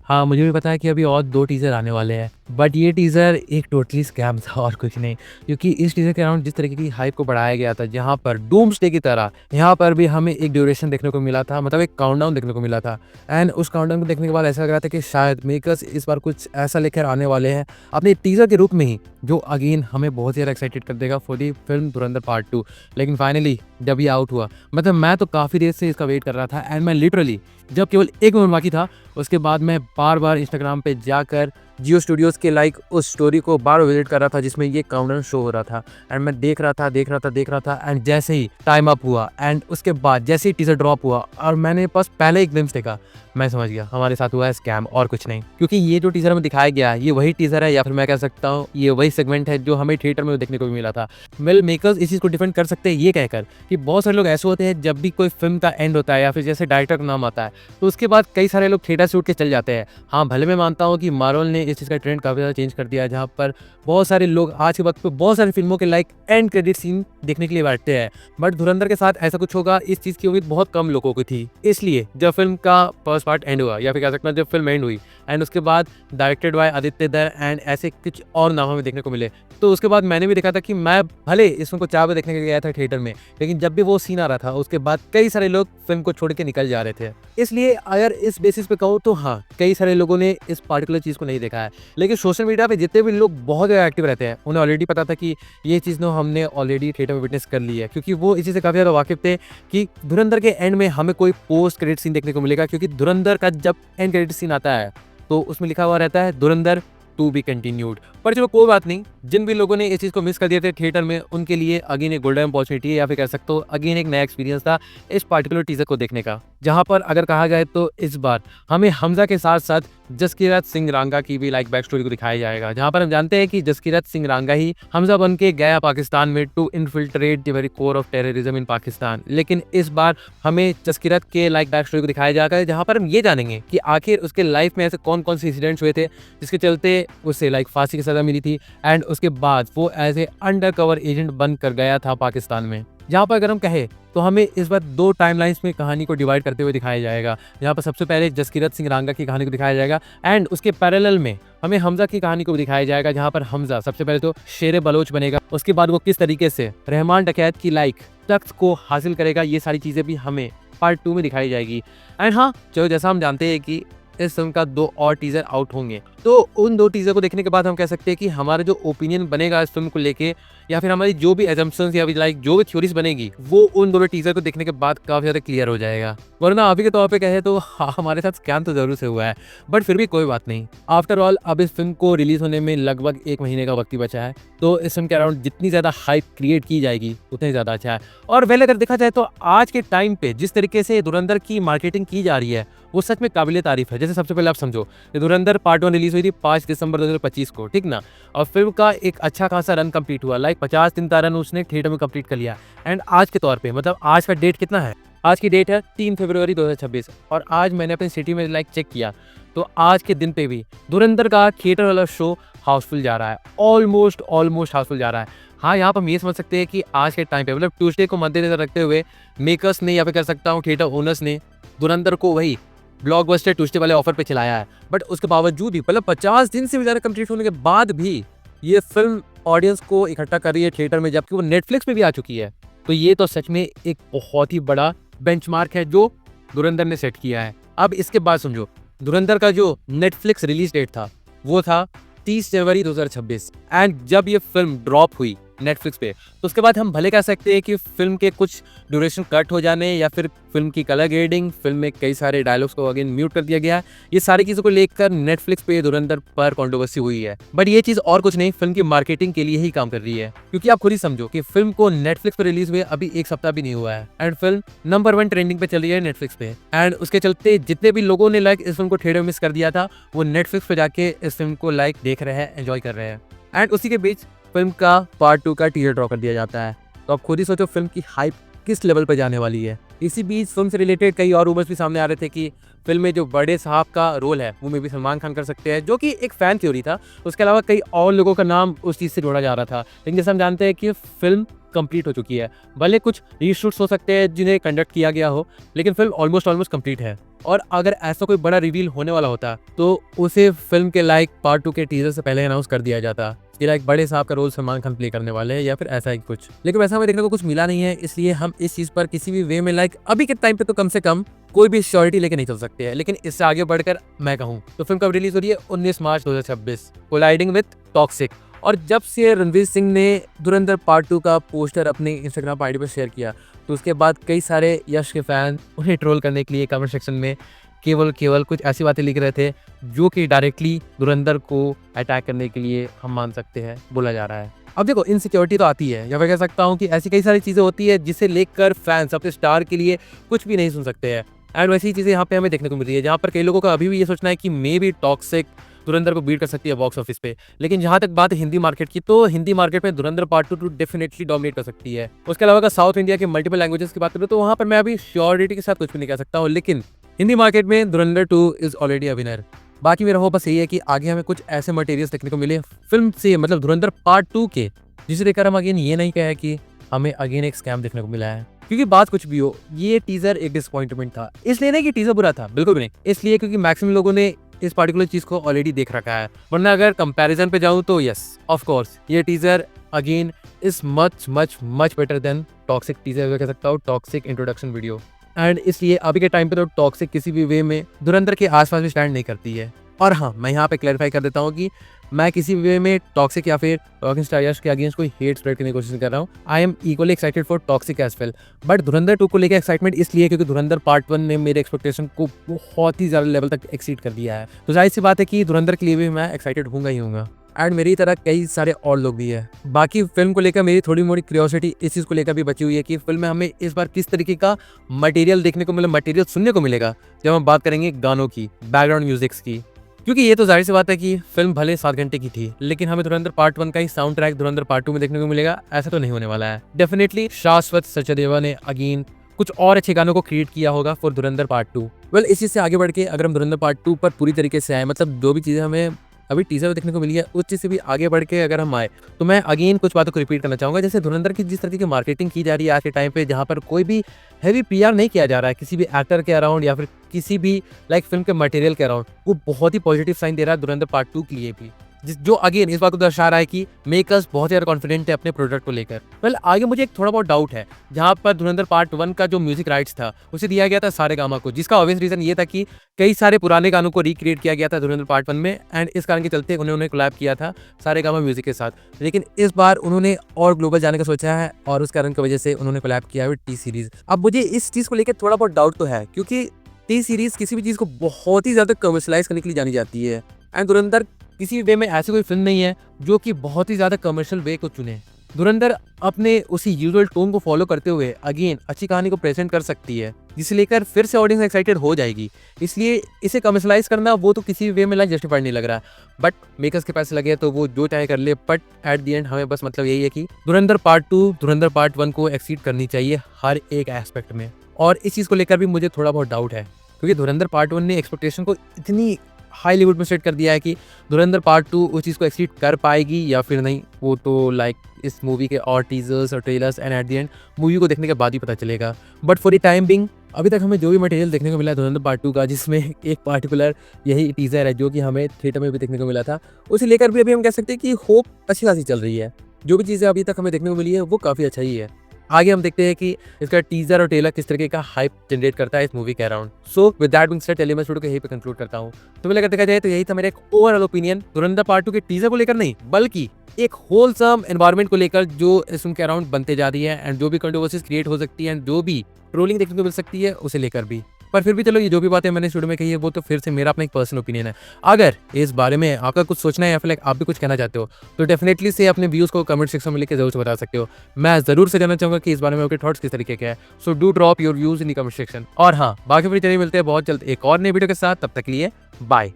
हाँ, मुझे भी पता है कि अभी और 2 टीज़र आने वाले हैं, बट ये टीज़र एक टोटली स्कैम था और कुछ नहीं। क्योंकि इस टीज़र के अराउंड जिस तरीके की हाइप को बढ़ाया गया था, जहाँ पर डूम्सडे की तरह यहाँ पर भी हमें एक ड्यूरेशन देखने को मिला था, मतलब एक काउंटडाउन देखने को मिला था। एंड उस काउंटडाउन को देखने के बाद ऐसा लग रहा था कि शायद मेकर्स इस बार कुछ ऐसा लेकर आने वाले हैं, अपने टीज़र के रूप में ही, जो अगेन हमें बहुत ज़्यादा एक्साइटेड कर देगा for the film Dhurandhar part 2। लेकिन फाइनली जब ये आउट हुआ, मतलब मैं तो काफ़ी देर से इसका वेट कर रहा था, एंड मैं लिटरली जब केवल 1 मिनट बाकी था, उसके बाद मैं बार-बार इंस्टाग्राम पे जाकर जियो स्टूडियोज़ के उस स्टोरी को बार-बार विज़िट कर रहा था जिसमें ये काउंटडाउन शो हो रहा था। एंड मैं देख रहा था एंड जैसे ही टाइम अप हुआ एंड उसके बाद जैसे ही टीज़र ड्रॉप हुआ और मैंने बस पहले एक ग्लिम्प्स देखा, मैं समझ गया हमारे साथ हुआ है स्कैम और कुछ नहीं। क्योंकि ये जो टीज़र हमें दिखाया गया है, ये वही टीज़र है, या फिर मैं कह सकता हूँ ये वही सेगमेंट है जो हमें थिएटर में देखने को भी मिला था। मेकर्स इस चीज़ को डिफेंड कर सकते हैं ये कहकर कि बहुत सारे लोग ऐसे होते हैं, जब भी कोई फिल्म का एंड होता है या फिर जैसे डायरेक्टर का नाम आता है, तो उसके बाद कई सारे लोग थिएटर से उठ के चल जाते हैं। हाँ, भले मैं मानता हूँ कि मार्वल ने इस चीज़ का ट्रेंड काफ़ी ज़्यादा चेंज कर दिया है, जहाँ पर बहुत सारे लोग आज के वक्त पे बहुत सारी फिल्मों के एंड क्रेडिट सीन देखने के लिए बैठते हैं। बट धुरंधर के साथ ऐसा कुछ होगा, इस चीज़ की उम्मीद बहुत कम लोगों को थी। इसलिए जब फिल्म का फर्स्ट पार्ट एंड हुआ, या फिर कह सकते हैं जब फिल्म एंड हुई एंड उसके बाद directed by Aditya Dutt and ऐसे कुछ और नाम हमें देखने को मिले, तो उसके बाद मैंने भी देखा था कि मैं भले इस फिल्म को 4 बजे देखने के लिए गया था थिएटर में, लेकिन जब भी वो सीन आ रहा था उसके बाद कई सारे लोग फिल्म को छोड़ के निकल जा रहे थे। इसलिए अगर इस बेसिस पे कहूँ तो हाँ, कई सारे लोगों ने इस पार्टिकुलर चीज़ को नहीं देखा है। लेकिन सोशल मीडिया पे जितने भी लोग बहुत ज़्यादा एक्टिव रहते हैं, उन्हें ऑलरेडी पता था कि ये चीज़ तो हमने ऑलरेडी थिएटर में विटनेस कर ली है, क्योंकि वो इसी से काफ़ी ज़्यादा वाकिफ थे कि धुरंधर के एंड में हमें कोई पोस्ट क्रेडिट सीन देखने को मिलेगा। क्योंकि धुरंधर का जब एंड क्रेडिट सीन आता है तो उसमें लिखा हुआ रहता है धुरंधर टू बी कंटिन्यूड। पर चलो कोई बात नहीं, जिन भी लोगों ने इस चीज़ को मिस कर दिया थे थिएटर में, उनके लिए अगेन एक गोल्डन अपॉर्चुनिटी है, या फिर कह सकते हो अगेन एक नया एक्सपीरियंस था इस पार्टिकुलर टीजर को देखने का। जहां पर अगर कहा जाए तो इस बार हमें हमजा के साथ साथ जसकीरत सिंह रांगा की भी बैक स्टोरी को दिखाया जाएगा, जहां पर हम जानते हैं कि जसकीरत सिंह रांगा ही हमजा बन के गया पाकिस्तान में to infiltrate the very core of terrorism in Pakistan. लेकिन इस बार हमें जसकीरत के बैक स्टोरी को दिखाया जाएगा, जहां पर हम ये जानेंगे कि आखिर उसके लाइफ में ऐसे कौन कौन से इंसिडेंट्स हुए थे जिसके चलते उसे फांसी की सजा मिली थी, एंड उसके बाद वो as a under cover agent बन कर गया था पाकिस्तान में। जहाँ पर अगर हम कहें तो हमें इस बार 2 टाइमलाइंस में कहानी को डिवाइड करते हुए दिखाया जाएगा, जहाँ पर सबसे पहले जसकीरत सिंह रांगा की कहानी को दिखाया जाएगा एंड उसके पैरेलल में हमें हमजा की कहानी को भी दिखाया जाएगा, जहाँ पर हमजा सबसे पहले तो शेर बलोच बनेगा, उसके बाद वो किस तरीके से रहमान डकैत की तख्त को हासिल करेगा, ये सारी चीज़ें भी हमें पार्ट 2 में दिखाई जाएगी। एंड हाँ, चलो जैसा हम जानते हैं कि इस फिल्म का 2 और टीजर आउट होंगे, तो उन 2 टीजर को देखने के बाद हम कह सकते हैं कि हमारा जो ओपिनियन बनेगा इस फिल्म को लेके, या फिर हमारी जो भी एजम्पशंस या फिर जो भी थ्योरीज बनेगी, वो उन दोनों टीजर को देखने के बाद काफी ज्यादा क्लियर हो जाएगा। वरना अभी के तौर पे कहे तो हमारे साथ स्कैम तो जरूर से हुआ है, बट फिर भी कोई बात नहीं। आफ्टर ऑल अब इस फिल्म को रिलीज होने में लगभग 1 महीने का वक्त ही बचा है, तो इस फिल्म के अराउंड जितनी ज्यादा हाइप क्रिएट की जाएगी उतनी ज्यादा अच्छा है। और वेल अगर देखा जाए तो आज के टाइम पे जिस तरीके से धुरंधर की मार्केटिंग की जा रही है, वो सच में काबिले तारीफ है। जैसे सबसे पहले आप समझो, धुरंधर पार्ट 1 रिलीज हुई थी 5 दिसंबर 2025 को, ठीक ना, और फिल्म का एक अच्छा खासा रन कंप्लीट हुआ, 50 दिन का रन उसने थिएटर में कंप्लीट कर लिया। एंड आज के तौर पे, मतलब आज का डेट कितना है, आज की डेट है 3 फरवरी 2026, और आज मैंने अपनी सिटी में चेक किया तो आज के दिन पे भी धुरंधर का थिएटर वाला शो हाउसफुल जा रहा है, ऑलमोस्ट हाउसफुल जा रहा है। हाँ, यहाँ पर हम ये समझ सकते हैं कि आज के टाइम पे, मतलब ट्यूसडे को मद्देनजर रखते हुए मेकर्स ने, या फिर कह सकता हूँ थिएटर ओनर्स ने, धुरंधर को वही ब्लॉकबस्टर ट्यूसडे वाले ऑफर पे चलाया है। बट उसके बावजूद भी, मतलब 50 दिन से भी ज़्यादा कंप्लीट होने के बाद भी ये फिल्म ऑडियंस को इकट्ठा कर रही है थिएटर में, जबकि वो नेटफ्लिक्स पे भी आ चुकी है। तो ये तो सच में एक बहुत ही बड़ा बेंचमार्क है जो धुरंधर ने सेट किया है। अब इसके बाद समझो, धुरंधर का जो नेटफ्लिक्स रिलीज डेट था वो था 30 जनवरी 2026, एंड जब ये फिल्म ड्रॉप हुई नेटफ्लिक्स पे, तो उसके बाद हम भले कह सकते हैं कि फिल्म के कुछ ड्यूरेशन कट हो जाने, या फिर फिल्म की कलर ग्रेडिंग, फिल्म में कई सारे डायलॉग्स को अगेन म्यूट कर दिया गया, ये सारी चीज़ों को लेकर नेटफ्लिक्स पे धुरंधर पर कंट्रोवर्सी हुई है। बट ये चीज़ और कुछ नहीं, फिल्म की मार्केटिंग के लिए ही काम कर रही है। क्योंकि आप खुद ही समझो कि फिल्म को नेटफ्लिक्स पर रिलीज हुए अभी 1 सप्ताह भी नहीं हुआ है, एंड फिल्म नंबर 1 ट्रेंडिंग पे चल रही है नेटफ्लिक्स पे। एंड उसके चलते जितने भी लोगों ने इस फिल्म को थिएटर मिस कर दिया था, वो नेटफ्लिक्स पे जाके इस फिल्म को देख रहे हैं, एंजॉय कर रहे हैं। एंड उसी के बीच फिल्म का पार्ट 2 का टीजर ड्रॉ कर दिया जाता है। तो आप खुद ही सोचो फिल्म की हाइप किस लेवल पर जाने वाली है। इसी बीच फिल्म से रिलेटेड कई और रूमर्स भी सामने आ रहे थे कि फिल्म में जो बड़े साहब का रोल है वो मे भी सलमान खान कर सकते हैं, जो कि एक फैन थ्योरी था। उसके अलावा कई और लोगों का नाम उस चीज़ से जोड़ा जा रहा था, लेकिन जैसे हम जानते हैं कि फिल्म कंप्लीट हो चुकी है। भले कुछ रीशूट्स हो सकते हैं जिन्हें कंडक्ट किया गया हो, लेकिन फिल्म ऑलमोस्ट कंप्लीट है। और अगर ऐसा कोई बड़ा रिवील होने वाला होता तो उसे फिल्म के लाइक पार्ट 2 के टीजर से पहले अनाउंस कर दिया जाता कि लाइक बड़े साहब का रोल सलमान खान प्ले करने वाले हैं या फिर ऐसा ही कुछ। लेकिन वैसा हमें देखने को कुछ मिला नहीं है, इसलिए हम इस चीज पर किसी भी वे में लाइक अभी के टाइम पे तो कम से कम कोई भी श्योरिटी लेके नहीं चल सकते हैं। लेकिन इससे आगे बढ़कर मैं कहूँ तो फिल्म कब रिलीज हो रही है? 19 मार्च 2026, कोलाइडिंग विद टॉक्सिक। और जब से रणवीर सिंह ने धुरंधर पार्ट 2 का पोस्टर अपने इंस्टाग्राम आईडी पर शेयर किया तो उसके बाद कई सारे यश के फैन उन्हें ट्रोल करने के लिए कमेंट सेक्शन में केवल कुछ ऐसी बातें लिख रहे थे जो कि डायरेक्टली धुरंधर को अटैक करने के लिए हम मान सकते हैं बोला जा रहा है। अब देखो, इनसिक्योरिटी तो आती है, या मैं कह सकता हूँ कि ऐसी कई सारी चीज़ें होती है जिसे लेकर फैंस अपने स्टार के लिए कुछ भी नहीं सुन सकते हैं। एंड वैसी चीज़ें यहाँ पे हमें देखने को मिल रही है, जहाँ पर कई लोगों का अभी भी ये सोचना है कि मे बी टॉक्सिक धुरंधर को बीट कर सकती है बॉक्स ऑफिस पे। लेकिन जहाँ तक बात है हिंदी मार्केट की, तो हिंदी मार्केट में धुरंधर पार्ट 2 डेफिनेटली डोमिनेट कर सकती है। उसके अलावा अगर साउथ इंडिया के मल्टीपल लैंग्वेजेस की बात करूँ तो वहाँ पर मैं अभी श्योरिटी के साथ कुछ भी नहीं कह सकता हूँ, लेकिन हिंदी मार्केट में धुरंधर 2 इज ऑलरेडी अ विनर। बाकी मेरा होप बस यही है कि आगे हमें कुछ ऐसे मटेरियल्स देखने को मिले फिल्म से, मतलब धुरंधर पार्ट 2 के, जिसे देखकर हम अगेन ये नहीं कहे कि हमें अगेन एक स्कैम देखने को मिला है। क्योंकि बात कुछ भी हो, ये टीजर एक डिसअपॉइंटमेंट था। इसलिए नहीं कि टीजर बुरा था, बिल्कुल भी नहीं, इसलिए क्योंकि मैक्सिमम लोगों ने इस पार्टिकुलर चीज को ऑलरेडी देख रखा है। वरना अगर कंपैरिजन पे जाऊं तो यस ऑफ कोर्स ये teaser again is much better than toxic teaser, कह सकता हूँ टॉक्सिक इंट्रोडक्शन वीडियो। एंड इसलिए अभी के टाइम पे तो टॉक्सिक किसी भी वे में धुरंधर के आसपास भी स्टैंड नहीं करती है। और हाँ, मैं यहाँ पे क्लैरिफाई कर देता हूँ कि मैं किसी वे में टॉक्सिक या फिर रॉकिंग स्टार यश के अगेंस्ट कोई हेट स्प्रेड करने की कोशिश कर रहा हूँ। I am equally excited for Toxic as well, but Dhurandhar 2 को लेकर एक्साइटमेंट इसलिए क्योंकि धुरंधर पार्ट 1 ने मेरे एक्सपेक्टेशन को बहुत ही ज़्यादा लेवल तक एक्सीड कर दिया है। तो जाहिर सी बात है कि धुरंधर के लिए भी मैं एक्साइटेड होऊंगा ही होऊंगा। एंड मेरी तरह कई सारे और लोग भी है। बाकी फिल्म को लेकर मेरी थोड़ी मोड़ी क्यूरियोसिटी इस चीज़ को लेकर भी बची हुई है कि फिल्म में हमें इस बार किस तरीके का मटेरियल देखने को मिले, मटेरियल सुनने को मिलेगा जब हम बात करेंगे गानों की, बैकग्राउंड म्यूजिक्स की। क्योंकि ये तो जाहिर सी बात है कि फिल्म भले 7 घंटे की थी, लेकिन हमें धुरंधर पार्ट 1 का ही साउंड ट्रैक धुरंधर पार्ट 2 में देखने को मिलेगा, ऐसा तो नहीं होने वाला है। डेफिनेटली शाश्वत सचदेवा ने अगेन कुछ और अच्छे गानों को क्रिएट किया होगा फॉर धुरंधर पार्ट 2। वेल, इस चीज से आगे बढ़ के अगर हम धुरंधर पार्ट 2 पर पूरी तरीके से आए, मतलब जो भी चीजें हमें अभी टीजर में देखने को मिली है उस चीज से भी आगे बढ़ के अगर हम आए, तो मैं अगेन कुछ बातों को रिपीट करना चाहूंगा। जैसे धुरंधर की जिस तरीके की मार्केटिंग की जा रही है आज के टाइम पे, जहाँ पर कोई भी हैवी पीआर नहीं किया जा रहा है किसी भी एक्टर के अराउंड या फिर किसी भी लाइक फिल्म के मटेरियल के अराउंड, वो बहुत ही पॉजिटिव साइन दे रहा है धुरंधर पार्ट 2 के लिए भी, जो अगेन इस बात को दर्शा रहा है कि मेकर्स बहुत ज़्यादा कॉन्फिडेंट है अपने प्रोडक्ट को लेकर। वेल, आगे मुझे एक थोड़ा बहुत डाउट है, जहाँ पर धुरंधर पार्ट 1 का जो म्यूजिक राइट्स था उसे दिया गया था सारेगामा को, जिसका ऑब्वियस रीजन ये था कि कई सारे पुराने गानों को रिक्रिएट किया गया था धुरंधर पार्ट 1 में, एंड इस कारण के चलते उन्होंने कोलैब किया था सारेगामा म्यूजिक के साथ। लेकिन इस बार उन्होंने और ग्लोबल जाने का सोचा है और उस कारण की वजह से उन्होंने कोलैब किया है टी सीरीज। अब मुझे इस चीज़ को लेकर थोड़ा बहुत डाउट तो है, क्योंकि टी सीरीज किसी भी चीज़ को बहुत ही ज़्यादा कमर्शलाइज करने के लिए जानी जाती है, एंड धुरंधर किसी वे में ऐसी कोई फिल्म नहीं है जो कि बहुत ही ज़्यादा कमर्शियल वे को चुने। धुरंधर अपने उसी यूजुअल टोन को फॉलो करते हुए अगेन अच्छी कहानी को प्रेजेंट कर सकती है, जिसे लेकर फिर से ऑडियंस एक्साइटेड हो जाएगी। इसलिए इसे कमर्शलाइज करना वो तो किसी वे में लाइक जस्टिफाइड नहीं लग रहा, बट मेकर्स के पैसे लगे तो वो जो चाहे कर ले। बट एट द एंड हमें बस मतलब यही है कि धुरंधर पार्ट 2 धुरंधर पार्ट 1 को एक्सीड करनी चाहिए हर एक एस्पेक्ट में, और इस चीज़ को लेकर भी मुझे थोड़ा बहुत डाउट है, क्योंकि धुरंधर पार्ट 1 ने एक्सपेक्टेशन को इतनी हाई लेवल में सेट कर दिया है कि धुरंधर पार्ट 2 उस चीज़ को एक्सीड कर पाएगी या फिर नहीं, वो तो लाइक इस मूवी के और टीजर्स और trailers and at the end movie को देखने के बाद ही पता चलेगा। But for the time being अभी तक हमें जो भी मटेरियल देखने को मिला है धुरंधर पार्ट 2 का, जिसमें एक पार्टिकुलर यही टीजर है जो कि हमें थिएटर में भी देखने को मिला था, उसे लेकर भी अभी हम कह सकते हैं कि होप अच्छी खासी चल रही है। जो भी चीज़ें अभी तक हमें देखने को मिली है वो काफ़ी अच्छा ही है। आगे हम देखते हैं कि इसका टीजर और ट्रेलर किस तरीके का हाइप जनरेट करता है इस मूवी के around. So with that being said, चलिए मैं वीडियो को यहीं पे कंक्लूड करता हूँ। तो मैं देखा जाए तो यही था मेरा एक ओवरऑल ओपिनियन धुरंधर पार्ट 2 के टीजर को लेकर नहीं, बल्कि एक होलसम एनवायरनमेंट को लेकर जो इस फिल्म के अराउंड बनते जा रही है, एंड जो भी कंट्रोवर्सीज क्रिएट हो सकती है एंड जो भी ट्रोलिंग देखने को मिल सकती है उसे लेकर भी। पर फिर भी चलो, ये जो भी बातें मैंने इस वीडियो में कही है वो तो फिर से मेरा अपना एक पर्सनल ओपिनियन है। अगर इस बारे में आपका कुछ सोचना है या फिर लाइक आप भी कुछ कहना चाहते हो तो डेफिनेटली से अपने व्यूज़ को कमेंट सेक्शन में लिखकर जरूर से बता सकते हो। मैं जरूर से जानना चाहूँगा कि इस बारे में आपके थॉट्स किस तरीके के हैं। So do drop your views in the comment section. और हाँ, बाकी फिर चलिए मिलते हैं बहुत जल्द एक और नए वीडियो के साथ, तब तक के लिए बाय।